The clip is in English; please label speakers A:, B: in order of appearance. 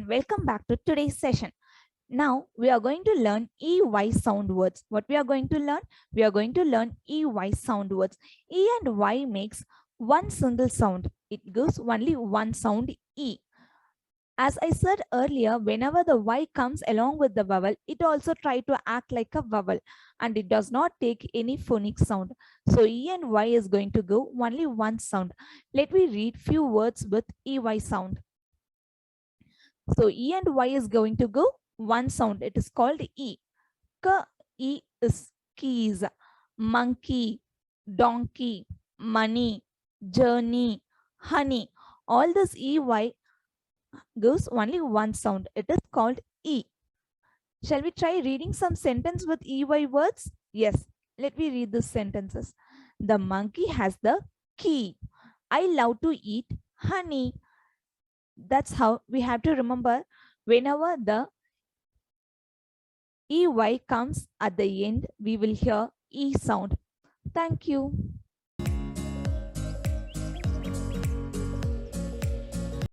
A: and welcome back to today's session. Now we are going to learn EY sound words. What we are going to learn? We are going to learn EY sound words. E and Y makes one single sound. It gives only one sound E. As I said earlier, whenever the Y comes along with the vowel, it also tries to act like a vowel and it does not take any phonic sound. So E and Y is going to go only one sound. Let me read few words with EY sound. So E and Y is going to go one sound. It is called E. K, E is keys, monkey, donkey, money, journey, honey. All this EY gives only one sound. It is called E. Shall we try reading some sentence with EY words? Yes. Let me read the sentences. The monkey has the key. I love to eat honey. That's how we have to remember whenever the EY comes at the end, we will hear E sound. Thank you.